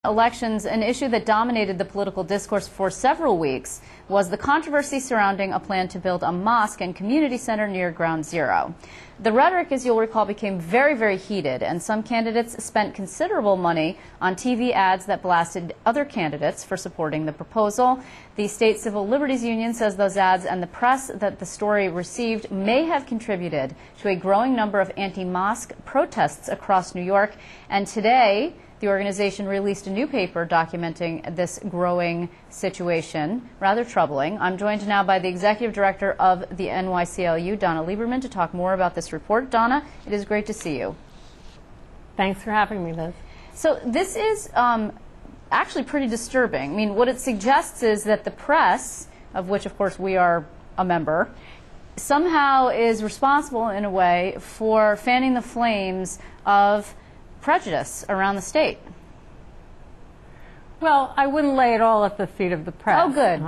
Elections, an issue that dominated the political discourse for several weeks was the controversy surrounding a plan to build a mosque and community center near Ground Zero. The rhetoric, as you'll recall, became very, very heated, and some candidates spent considerable money on TV ads that blasted other candidates for supporting the proposal. The State Civil Liberties Union says those ads and the press that the story received may have contributed to a growing number of anti-mosque protests across New York. And today, the organization released a new paper documenting this growing situation, rather troubling. I'm joined now by the executive director of the NYCLU, Donna Lieberman, to talk more about this report. Donna, it is great to see you. Thanks for having me, Liz. So this is actually pretty disturbing. I mean, what it suggests is that the press, of which, of course, we are a member, somehow is responsible in a way for fanning the flames of prejudice around the state. Well, I wouldn't lay it all at the feet of the press. Oh, good.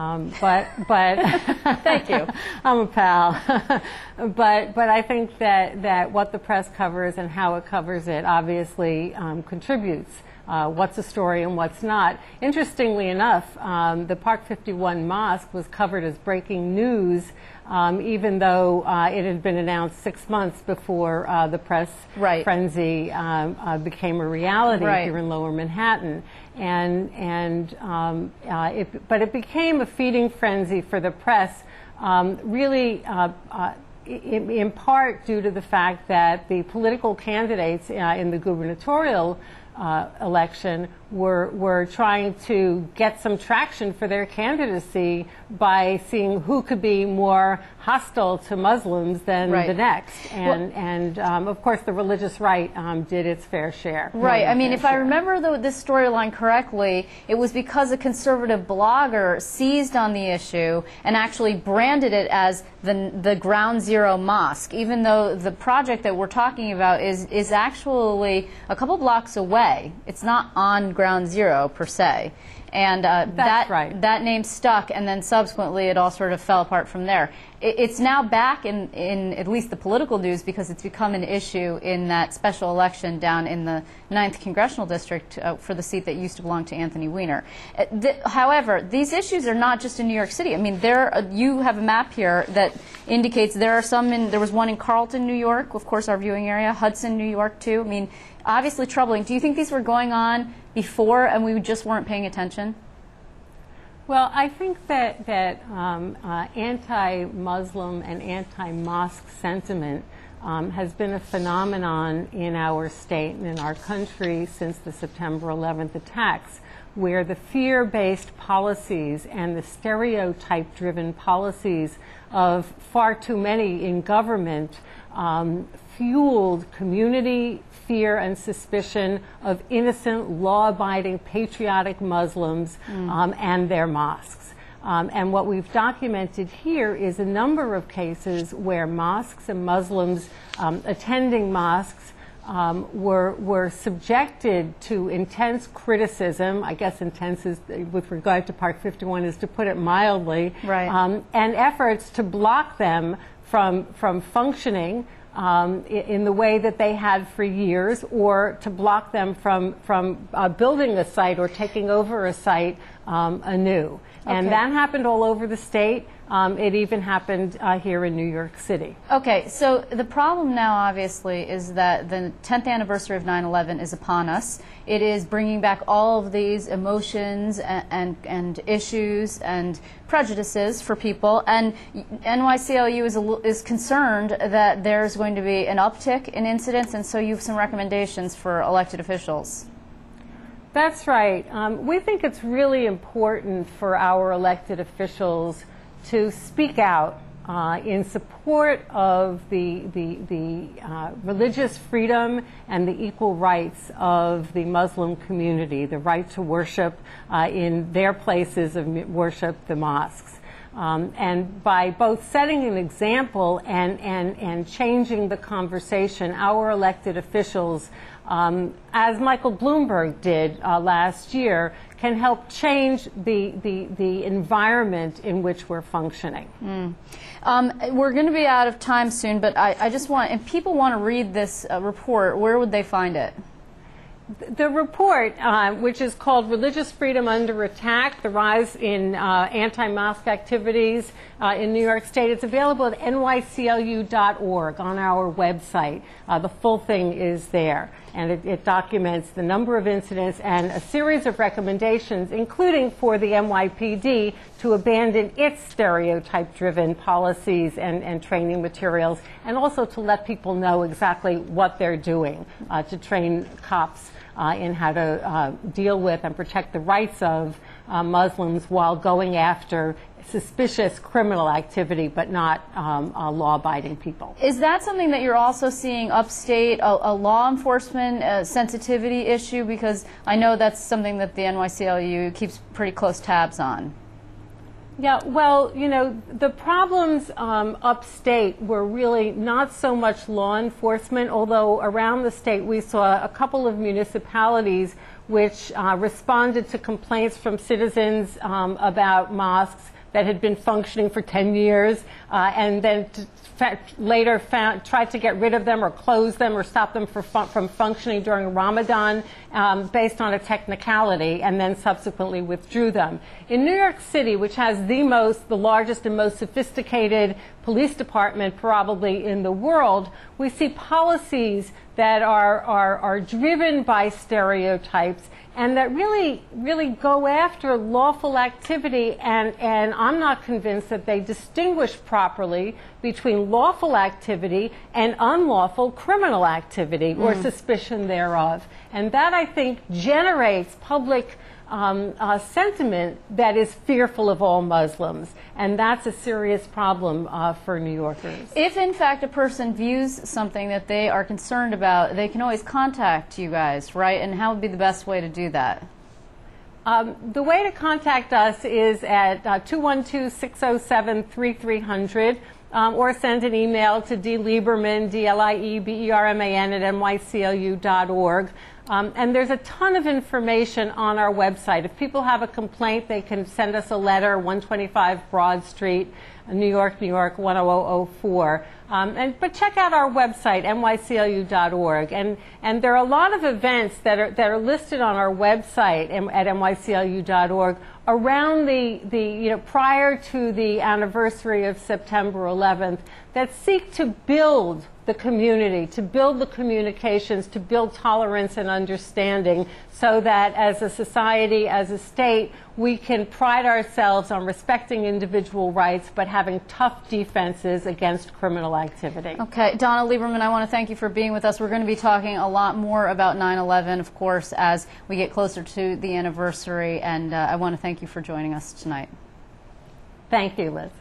But thank you. I'm a pal. but I think that what the press covers and how it covers it obviously contributes. What's a story and what's not. Interestingly enough, the Park 51 Mosque was covered as breaking news, even though it had been announced 6 months before the press frenzy became a reality here in Lower Manhattan. But it became a feeding frenzy for the press, really in part due to the fact that the political candidates in the gubernatorial election were trying to get some traction for their candidacy by seeing who could be more hostile to Muslims than the next. And of course, the religious right did its fair share. Right. I mean, if I remember this storyline correctly, it was because a conservative blogger seized on the issue and actually branded it as the Ground Zero Mosque, even though the project that we're talking about is actually a couple blocks away. It's not on Ground Zero per se, and that name stuck, and then subsequently it all sort of fell apart from there. It's now back in at least the political news because it's become an issue in that special election down in the 9th Congressional District for the seat that used to belong to Anthony Weiner. However, these issues are not just in New York City. I mean, you have a map here that indicates there are some there was one in Carlton, New York, of course, our viewing area, Hudson, New York, too. I mean, obviously troubling. Do you think these were going on before and we just weren't paying attention? Well, I think that anti-Muslim and anti-mosque sentiment has been a phenomenon in our state and in our country since the September 11th attacks, where the fear-based policies and the stereotype-driven policies of far too many in government fueled community fear and suspicion of innocent, law-abiding, patriotic Muslims and their mosques. And what we've documented here is a number of cases where mosques and Muslims attending mosques were subjected to intense criticism. I guess intense is, with regard to Park 51 is to put it mildly, and efforts to block them from functioning in the way that they had for years, or to block them from building a site or taking over a site anew. And that happened all over the state. It even happened here in New York City. Okay, so the problem now, obviously, is that the 10th anniversary of 9/11 is upon us. It is bringing back all of these emotions and issues and prejudices for people. And NYCLU is concerned that there's going to be an uptick in incidents, and so you have some recommendations for elected officials. That's right. We think it's really important for our elected officials to speak out in support of the religious freedom and the equal rights of the Muslim community, the right to worship in their places of worship, the mosques. And by both setting an example and changing the conversation, our elected officials, as Michael Bloomberg did last year, can help change the environment in which we're functioning. We're going to be out of time soon, but I just want, if people want to read this report, where would they find it? The report, which is called Religious Freedom Under Attack, the Rise in Anti-Mosque Activities in New York State, it's available at nyclu.org on our website. The full thing is there, and it documents the number of incidents and a series of recommendations, including for the NYPD to abandon its stereotype-driven policies and training materials, and also to let people know exactly what they're doing to train cops in how to deal with and protect the rights of Muslims while going after suspicious criminal activity, but not law-abiding people. Is that something that you're also seeing upstate, a law enforcement sensitivity issue? Because I know that's something that the NYCLU keeps pretty close tabs on. Yeah, well, you know, the problems upstate were really not so much law enforcement, although around the state we saw a couple of municipalities which responded to complaints from citizens about mosques that had been functioning for 10 years and then later tried to get rid of them or close them or stop them from functioning during Ramadan based on a technicality, and then subsequently withdrew them. In New York City, which has the largest and most sophisticated police department probably in the world, we see policies that are driven by stereotypes and that really go after lawful activity, and I'm not convinced that they distinguish properly between lawful activity and unlawful criminal activity or suspicion thereof. And that, I think, generates public sentiment that is fearful of all Muslims, and that's a serious problem for New Yorkers. If in fact a person views something that they are concerned about, they can always contact you guys, right? And how would be the best way to do that? The way to contact us is at 212-607-3300, or send an email to dlieberman, D-L-I-E-B-E-R-M-A-N at nyclu.org. And there's a ton of information on our website. If people have a complaint, they can send us a letter, 125 Broad Street, New York, New York, 10004. But check out our website, nyclu.org. And there are a lot of events that are listed on our website at nyclu.org around prior to the anniversary of September 11th that seek to build the community, to build the communications, to build tolerance and understanding, so that as a society, as a state, we can pride ourselves on respecting individual rights but having tough defenses against criminal activity. Okay, Donna Lieberman, I want to thank you for being with us. We're going to be talking a lot more about 9/11, of course, as we get closer to the anniversary, and I want to thank you for joining us tonight. Thank you, Liz.